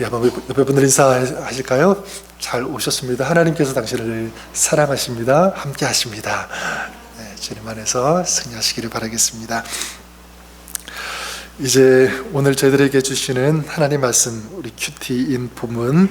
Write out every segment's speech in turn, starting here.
옆에 분들 인사하실까요? 잘 오셨습니다. 하나님께서 당신을 사랑하십니다. 함께 하십니다. 네, 주님 안에서 승리하시기를 바라겠습니다. 이제 오늘 저희들에게 주시는 하나님 말씀, 우리 큐티인 본문,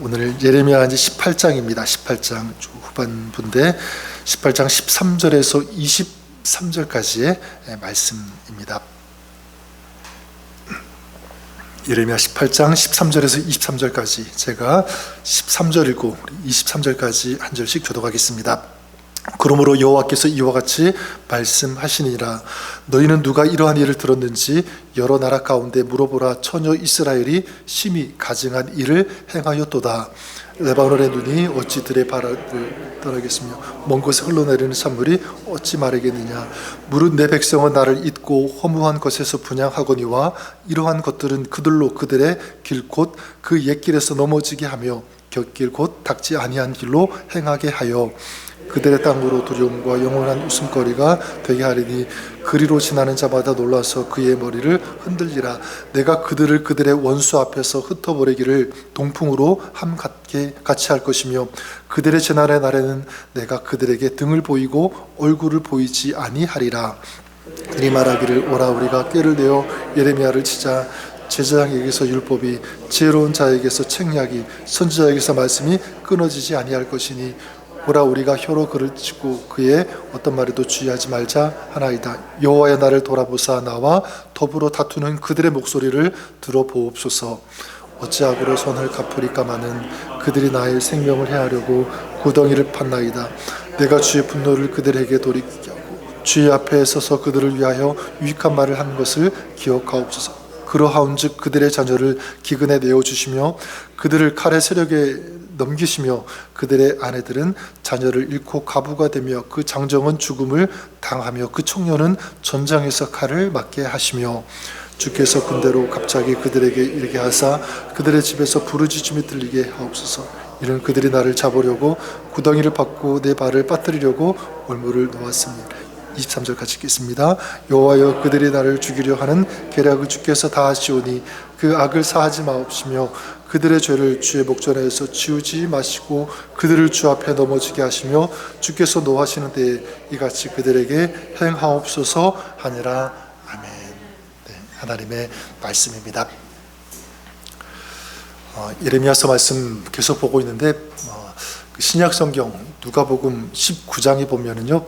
오늘 예레미야 이제 18장입니다. 18장 후반부인데 18장 13절에서 23절까지의 말씀입니다. 예레미야 18장 13절에서 23절까지 제가 13절 읽고 23절까지 한 절씩 교독하겠습니다. 그러므로 여호와께서 이와 같이 말씀하시니라. 너희는 누가 이러한 일을 들었는지 여러 나라 가운데 물어보라. 처녀 이스라엘이 심히 가증한 일을 행하였도다. 레바논의 눈이 어찌 들의 바람을 떠나겠으며 먼 곳에 흘러내리는 산물이 어찌 마르겠느냐. 물은 내 백성은 나를 잊고 허무한 것에서 분향하거니와 이러한 것들은 그들로 그들의 길 곧 그 옛길에서 넘어지게 하며 곁길 곧 닦지 아니한 길로 행하게 하여 그들의 땅으로 두려움과 영원한 웃음거리가 되게 하리니 그리로 지나는 자마다 놀라서 그의 머리를 흔들리라. 내가 그들을 그들의 원수 앞에서 흩어버리기를 동풍으로 함같게 같이 할 것이며 그들의 재난의 날에는 내가 그들에게 등을 보이고 얼굴을 보이지 아니하리라. 그들이 말하기를 오라 우리가 꾀를 내어 예레미야를 치자. 제사장에게서 율법이 지혜로운 자에게서 책략이 선지자에게서 말씀이 끊어지지 아니할 것이니 오라 우리가 혀로 그를 치고 그의 어떤 말에도 주의하지 말자 하나이다. 여호와의 나를 돌아보사 나와 더불어 다투는 그들의 목소리를 들어보옵소서. 어찌하고로 선을 갚으리까마는 그들이 나의 생명을 해하려고 구덩이를 팠나이다. 내가 주의 분노를 그들에게 돌이키게 하고 주의 앞에 서서 그들을 위하여 유익한 말을 한 것을 기억하옵소서. 그러하온즉 그들의 자녀를 기근에 내어주시며 그들을 칼의 세력에 넘기시며 그들의 아내들은 자녀를 잃고 가부가 되며 그 장정은 죽음을 당하며 그 청년은 전장에서 칼을 맞게 하시며 주께서 군대로 갑자기 그들에게 이르게 하사 그들의 집에서 부르짖음이 들리게 하옵소서. 이는 그들이 나를 잡으려고 구덩이를 팠고 내 발을 빠뜨리려고 올무를 놓았습니다. 23절까지 읽겠습니다. 여호와여 그들이 나를 죽이려 하는 계략을 주께서 다 하시오니 그 악을 사하지 마옵시며 그들의 죄를 주의 목전에서 지우지 마시고 그들을 주 앞에 넘어지게 하시며 주께서 노하시는 때에 이같이 그들에게 행하옵소서 하니라. 아멘. 네, 하나님의 말씀입니다. 예레미야서 말씀 계속 보고 있는데 신약 성경 누가복음 19장에 보면은요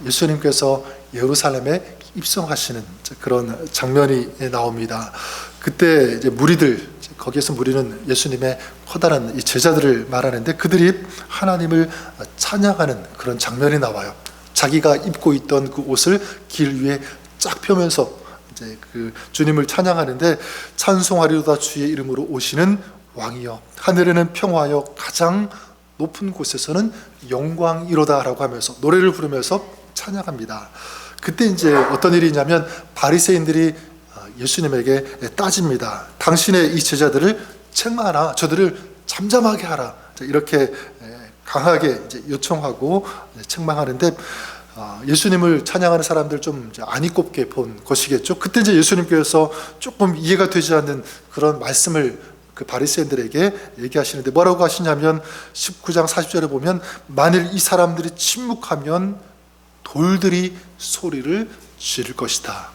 예수님께서 예루살렘에 입성하시는 그런 장면이 나옵니다. 그때 이제 무리들, 거기에서 무리는 예수님의 커다란 제자들을 말하는데 그들이 하나님을 찬양하는 그런 장면이 나와요. 자기가 입고 있던 그 옷을 길 위에 쫙 펴면서 이제 그 주님을 찬양하는데 찬송하리로다 주의 이름으로 오시는 왕이여 하늘에는 평화여 가장 높은 곳에서는 영광이로다라고 하면서 노래를 부르면서 찬양합니다. 그때 이제 어떤 일이 있냐면 바리새인들이 예수님에게 따집니다. 당신의 이 제자들을 책망하라, 저들을 잠잠하게 하라, 이렇게 강하게 이제 요청하고 책망하는데 예수님을 찬양하는 사람들 좀 안이 꼽게 본 것이겠죠. 그때 이제 예수님께서 조금 이해가 되지 않는 그런 말씀을 그 바리새인들에게 얘기하시는데 뭐라고 하시냐면 19장 40절에 보면 만일 이 사람들이 침묵하면 돌들이 소리를 지를 것이다.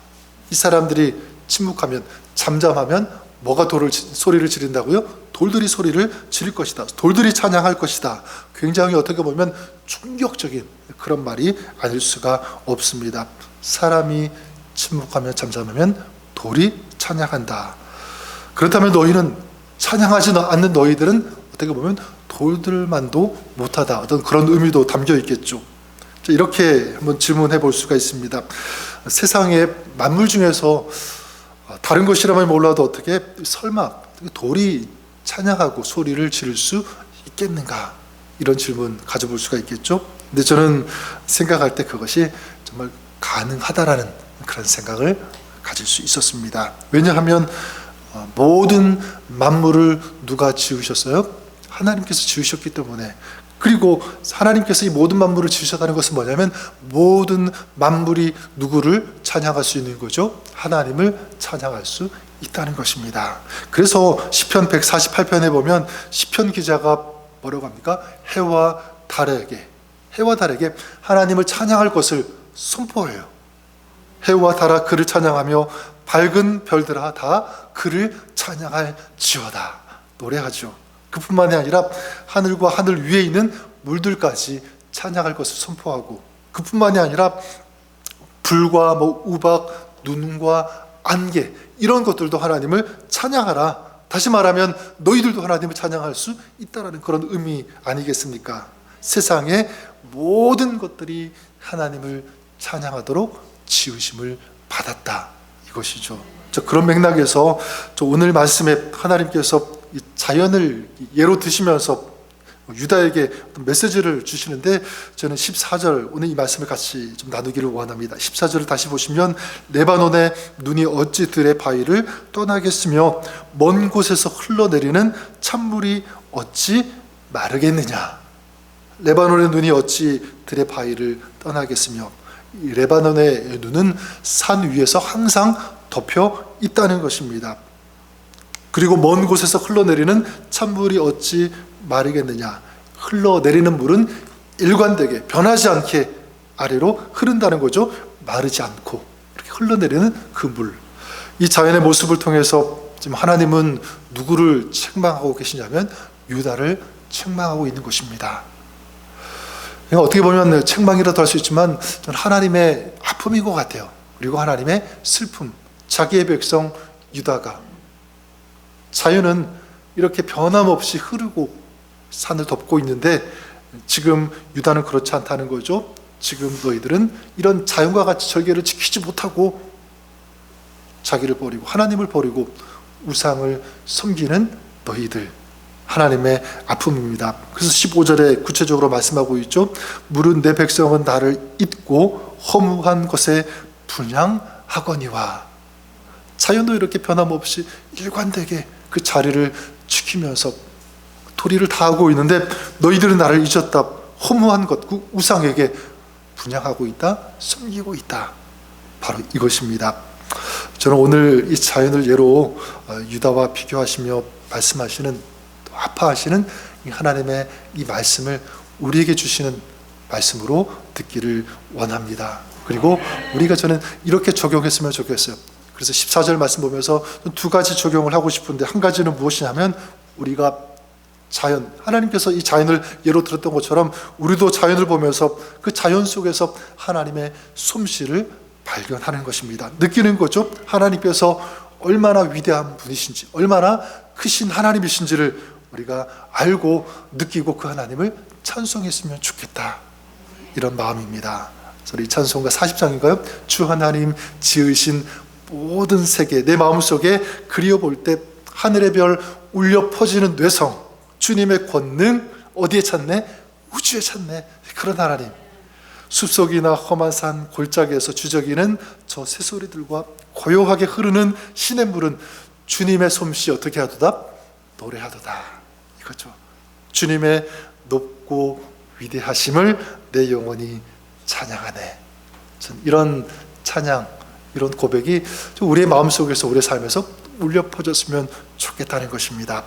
이 사람들이 침묵하면 잠잠하면 뭐가 소리를 지른다고요? 돌들이 소리를 지를 것이다. 돌들이 찬양할 것이다. 굉장히 어떻게 보면 충격적인 그런 말이 아닐 수가 없습니다. 사람이 침묵하면 잠잠하면 돌이 찬양한다. 그렇다면 너희는 찬양하지 않는 너희들은 어떻게 보면 돌들만도 못하다. 어떤 그런 의미도 담겨 있겠죠. 이렇게 한번 질문해 볼 수가 있습니다. 세상의 만물 중에서 다른 것이라면 몰라도 어떻게 설마 돌이 찬양하고 소리를 지를 수 있겠는가? 이런 질문 가져볼 수가 있겠죠. 근데 저는 생각할 때 그것이 정말 가능하다라는 그런 생각을 가질 수 있었습니다. 왜냐하면 모든 만물을 누가 지으셨어요? 하나님께서 지으셨기 때문에. 그리고 하나님께서 이 모든 만물을 지으셨다는 것은 뭐냐면 모든 만물이 누구를 찬양할 수 있는 거죠? 하나님을 찬양할 수 있다는 것입니다. 그래서 시편 148편에 보면 시편 기자가 뭐라고 합니까? 해와 달에게 하나님을 찬양할 것을 선포해요. 해와 달아 그를 찬양하며 밝은 별들아 다 그를 찬양할지어다 노래하죠. 그뿐만이 아니라 하늘과 하늘 위에 있는 물들까지 찬양할 것을 선포하고, 그뿐만이 아니라 불과 우박, 눈과 안개 이런 것들도 하나님을 찬양하라. 다시 말하면 너희들도 하나님을 찬양할 수 있다라는 그런 의미 아니겠습니까? 세상의 모든 것들이 하나님을 찬양하도록 지으심을 받았다, 이것이죠. 그런 맥락에서 오늘 말씀에 하나님께서 이 자연을 예로 드시면서 유다에게 어떤 메시지를 주시는데, 저는 14절 오늘 이 말씀을 같이 좀 나누기를 원합니다. 14절을 다시 보시면 레바논의 눈이 어찌 들의 바위를 떠나겠으며 먼 곳에서 흘러내리는 찬물이 어찌 마르겠느냐. 레바논의 눈이 어찌 들의 바위를 떠나겠으며, 이 레바논의 눈은 산 위에서 항상 덮여 있다는 것입니다. 그리고 먼 곳에서 흘러내리는 찬물이 어찌 마르겠느냐. 흘러내리는 물은 일관되게 변하지 않게 아래로 흐른다는 거죠. 마르지 않고 이렇게 흘러내리는 그 물. 이 자연의 모습을 통해서 지금 하나님은 누구를 책망하고 계시냐면 유다를 책망하고 있는 것입니다. 어떻게 보면 책망이라도 할 수 있지만 저는 하나님의 아픔인 것 같아요. 그리고 하나님의 슬픔. 자기의 백성 유다가, 자연은 이렇게 변함없이 흐르고 산을 덮고 있는데 지금 유다는 그렇지 않다는 거죠. 지금 너희들은 이런 자연과 같이 절개를 지키지 못하고 자기를 버리고 하나님을 버리고 우상을 섬기는 너희들, 하나님의 아픔입니다. 그래서 15절에 구체적으로 말씀하고 있죠. 물은 내 백성은 나를 잊고 허무한 것에 분향하거니와. 자연도 이렇게 변함없이 일관되게 그 자리를 지키면서 도리를 다하고 있는데 너희들은 나를 잊었다. 허무한 것, 그 우상에게 분향하고 있다, 섬기고 있다. 바로 이것입니다. 저는 오늘 이 자연을 예로 유다와 비교하시며 말씀하시는, 아파하시는 하나님의 이 말씀을 우리에게 주시는 말씀으로 듣기를 원합니다. 그리고 우리가 저는 이렇게 적용했으면 좋겠어요. 그래서 14절 말씀 보면서 두 가지 적용을 하고 싶은데, 한 가지는 무엇이냐면 우리가 자연, 하나님께서 이 자연을 예로 들었던 것처럼 우리도 자연을 보면서 그 자연 속에서 하나님의 솜씨를 발견하는 것입니다. 느끼는 거죠. 하나님께서 얼마나 위대한 분이신지, 얼마나 크신 하나님이신지를 우리가 알고 느끼고 그 하나님을 찬송했으면 좋겠다, 이런 마음입니다. 그래서 이 찬송가 40장인가요? 주 하나님 지으신 모든 세계, 내 마음속에 그리워볼 때 하늘의 별 울려 퍼지는 뇌성, 주님의 권능 어디에 찾네? 우주에 찾네. 그런 하나님. 숲속이나 험한 산 골짜기에서 주저기는 저 새소리들과 고요하게 흐르는 시냇물은 주님의 솜씨 어떻게 하도다? 노래하도다, 이거죠. 주님의 높고 위대하심을 내 영혼이 찬양하네. 전 이런 찬양, 이런 고백이 우리의 마음속에서, 우리의 삶에서 울려 퍼졌으면 좋겠다는 것입니다.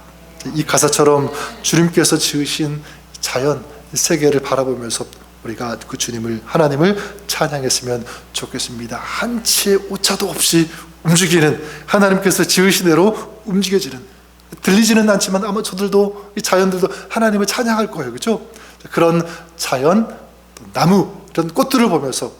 이 가사처럼 주님께서 지으신 자연, 세계를 바라보면서 우리가 그 주님을, 하나님을 찬양했으면 좋겠습니다. 한치의 오차도 없이 움직이는, 하나님께서 지으신 대로 움직여지는, 들리지는 않지만 아마 저들도, 이 자연들도 하나님을 찬양할 거예요. 그렇죠? 그런 자연, 나무, 이런 꽃들을 보면서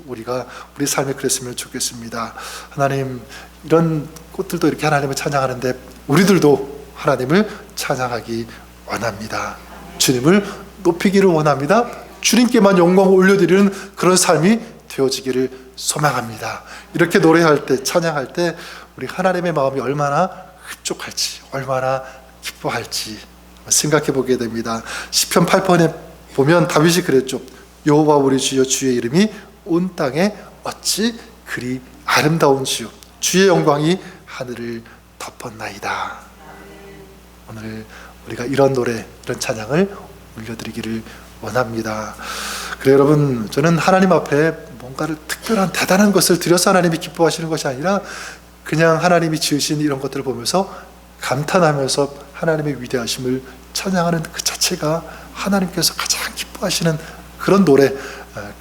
우리가 우리 삶에 그랬으면 좋겠습니다. 하나님, 이런 꽃들도 이렇게 하나님을 찬양하는데 우리들도 하나님을 찬양하기 원합니다. 주님을 높이기를 원합니다. 주님께만 영광을 올려드리는 그런 삶이 되어지기를 소망합니다. 이렇게 노래할 때, 찬양할 때 우리 하나님의 마음이 얼마나 흡족할지, 얼마나 기뻐할지 생각해 보게 됩니다. 시편 8편에 보면 다윗이 그랬죠. 여호와 우리 주여, 주의 이름이 온 땅에 어찌 그리 아름다운지요, 주의 영광이 하늘을 덮었나이다. 오늘 우리가 이런 노래, 이런 찬양을 올려드리기를 원합니다. 그래 여러분, 저는 하나님 앞에 뭔가를 특별한 대단한 것을 드려서 하나님이 기뻐하시는 것이 아니라 그냥 하나님이 지으신 이런 것들을 보면서 감탄하면서 하나님의 위대하심을 찬양하는 그 자체가 하나님께서 가장 기뻐하시는 그런 노래,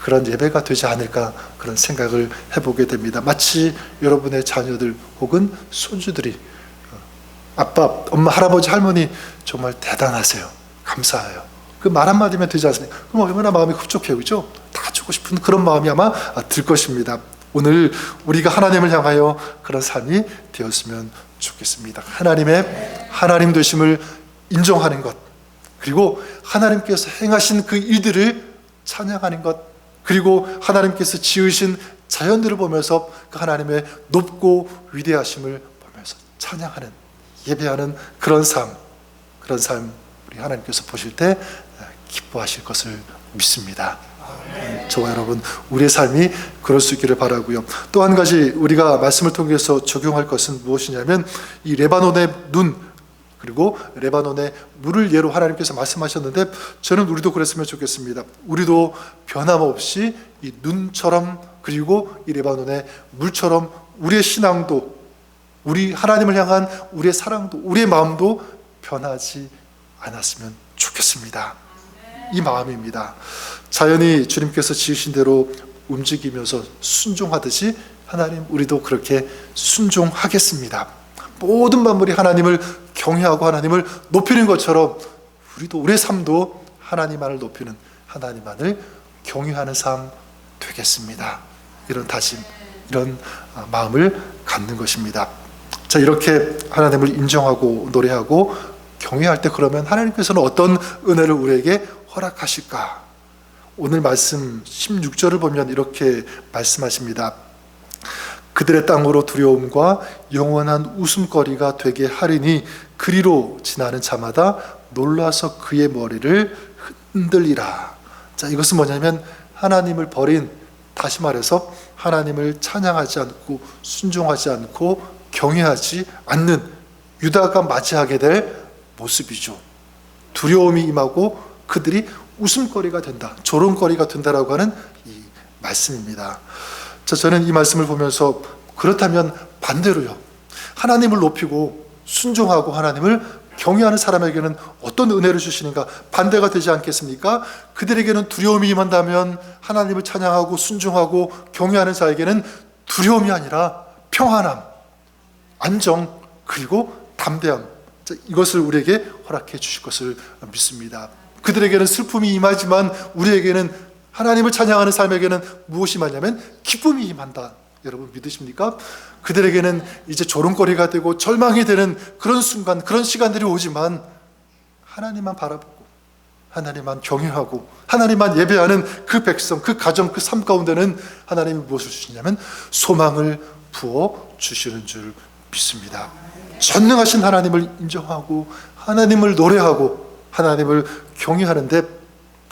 그런 예배가 되지 않을까, 그런 생각을 해보게 됩니다. 마치 여러분의 자녀들 혹은 손주들이 아빠, 엄마, 할아버지, 할머니 정말 대단하세요, 감사해요, 그 말 한마디면 되지 않습니까? 그럼 얼마나 마음이 흡족해요, 그죠? 다 주고 싶은 그런 마음이 아마 들 것입니다. 오늘 우리가 하나님을 향하여 그런 삶이 되었으면 좋겠습니다. 하나님의 하나님 되심을 인정하는 것, 그리고 하나님께서 행하신 그 일들을 찬양하는 것, 그리고 하나님께서 지으신 자연들을 보면서 그 하나님의 높고 위대하심을 보면서 찬양하는, 예배하는 그런 삶 우리 하나님께서 보실 때 기뻐하실 것을 믿습니다. 저와 여러분, 우리의 삶이 그럴 수 있기를 바라고요. 또 한 가지 우리가 말씀을 통해서 적용할 것은 무엇이냐면, 이 레바논의 눈, 그리고 레바논의 물을 예로 하나님께서 말씀하셨는데, 저는 우리도 그랬으면 좋겠습니다. 우리도 변함없이 이 눈처럼, 그리고 이 레바논의 물처럼 우리의 신앙도, 우리 하나님을 향한 우리의 사랑도, 우리의 마음도 변하지 않았으면 좋겠습니다. 이 마음입니다. 자연이 주님께서 지으신 대로 움직이면서 순종하듯이 하나님, 우리도 그렇게 순종하겠습니다. 모든 만물이 하나님을 경외하고 하나님을 높이는 것처럼 우리도, 우리의 삶도 하나님만을 높이는, 하나님만을 경외하는 삶 되겠습니다. 이런 다짐, 이런 마음을 갖는 것입니다. 자, 이렇게 하나님을 인정하고 노래하고 경외할 때, 그러면 하나님께서는 어떤 은혜를 우리에게 허락하실까? 오늘 말씀 16절을 보면 이렇게 말씀하십니다. 그들의 땅으로 두려움과 영원한 웃음거리가 되게 하리니 그리로 지나는 자마다 놀라서 그의 머리를 흔들리라. 자, 이것은 뭐냐면, 하나님을 버린, 다시 말해서 하나님을 찬양하지 않고 순종하지 않고 경외하지 않는 유다가 맞이하게 될 모습이죠. 두려움이 임하고 그들이 웃음거리가 된다, 조롱거리가 된다라고 하는 이 말씀입니다. 자, 저는 이 말씀을 보면서, 그렇다면 반대로요, 하나님을 높이고 순종하고 하나님을 경외하는 사람에게는 어떤 은혜를 주시는가? 반대가 되지 않겠습니까? 그들에게는 두려움이 임한다면 하나님을 찬양하고 순종하고 경외하는 자에게는 두려움이 아니라 평안함, 안정, 그리고 담대함, 이것을 우리에게 허락해 주실 것을 믿습니다. 그들에게는 슬픔이 임하지만 우리에게는, 하나님을 찬양하는 삶에게는 무엇이 임하냐면 기쁨이 임한다. 여러분 믿으십니까? 그들에게는 이제 조롱거리가 되고 절망이 되는 그런 순간, 그런 시간들이 오지만 하나님만 바라보고 하나님만 경외하고 하나님만 예배하는 그 백성, 그 가정, 그 삶 가운데는 하나님이 무엇을 주시냐면 소망을 부어 주시는 줄 믿습니다. 전능하신 하나님을 인정하고 하나님을 노래하고 하나님을 경외하는데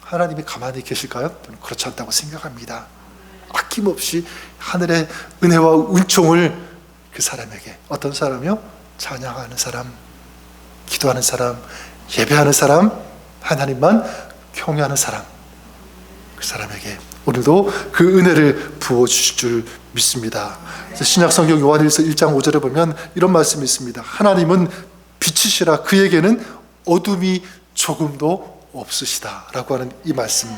하나님이 가만히 계실까요? 저는 그렇지 않다고 생각합니다. 아낌없이 하늘의 은혜와 은총을 그 사람에게, 어떤 사람이요? 찬양하는 사람, 기도하는 사람, 예배하는 사람, 하나님만 경외하는 사람, 그 사람에게 오늘도 그 은혜를 부어주실 줄 믿습니다. 신약성경 요한일서 1장 5절에 보면 이런 말씀이 있습니다. 하나님은 빛이시라 그에게는 어둠이 조금도 없으시다 라고 하는 이 말씀.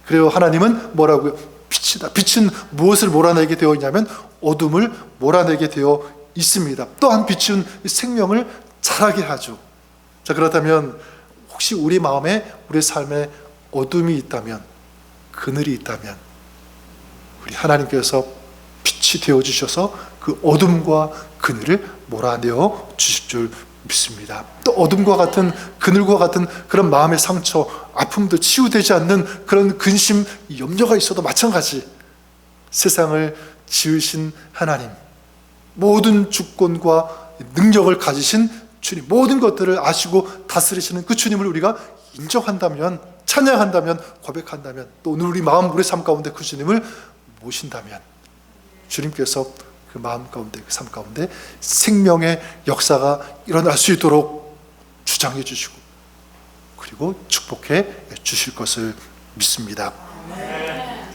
그래요, 하나님은 뭐라고요? 빛이다. 빛은 무엇을 몰아내게 되어 있냐면 어둠을 몰아내게 되어 있습니다. 또한 빛은 생명을 자라게 하죠. 자, 그렇다면 혹시 우리 마음에, 우리 삶에 어둠이 있다면, 그늘이 있다면 우리 하나님께서 빛이 되어주셔서 그 어둠과 그늘을 몰아내어 주실 줄 믿습니다. 또 어둠과 같은, 그늘과 같은 그런 마음의 상처, 아픔도 치유되지 않는 그런 근심, 염려가 있어도 마찬가지, 세상을 지으신 하나님, 모든 주권과 능력을 가지신 주님, 모든 것들을 아시고 다스리시는 그 주님을 우리가 인정한다면, 찬양한다면, 고백한다면, 또 오늘 우리 마음, 우리 삶 가운데 그 주님을 모신다면 주님께서 그 마음 가운데, 그 삶 가운데 생명의 역사가 일어날 수 있도록 주장해 주시고 그리고 축복해 주실 것을 믿습니다.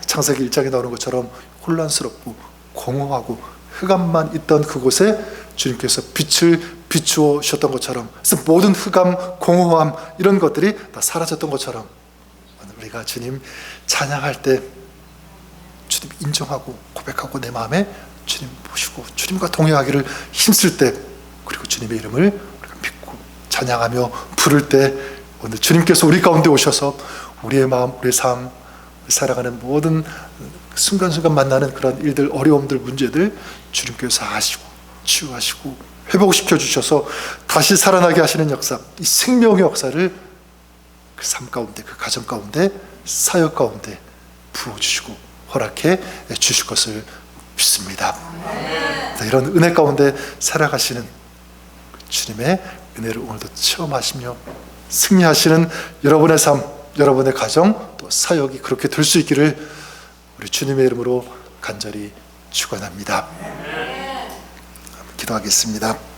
창세기 1장에 나오는 것처럼 혼란스럽고 공허하고 흑암만 있던 그곳에 주님께서 빛을 비추어 주셨던 것처럼, 그래서 모든 흑암, 공허함 이런 것들이 다 사라졌던 것처럼 오늘 우리가 주님 찬양할 때 주님 인정하고 고백하고 내 마음에 주님 보시고 주님과 동행하기를 힘쓸 때, 그리고 주님의 이름을 우리가 믿고 찬양하며 부를 때 오늘 주님께서 우리 가운데 오셔서 우리의 마음, 우리의 삶, 살아가는 모든 순간순간 만나는 그런 일들, 어려움들, 문제들 주님께서 아시고 치유하시고 회복시켜 주셔서 다시 살아나게 하시는 역사, 이 생명의 역사를 그 삶 가운데, 그 가정 가운데, 사역 가운데 부어주시고 허락해 주실 것을 믿습니다. 이런 은혜 가운데 살아가시는 주님의 은혜를 오늘도 체험하시며 승리하시는 여러분의 삶, 여러분의 가정, 또 사역이 그렇게 될 수 있기를 우리 주님의 이름으로 간절히 축원합니다. 기도하겠습니다.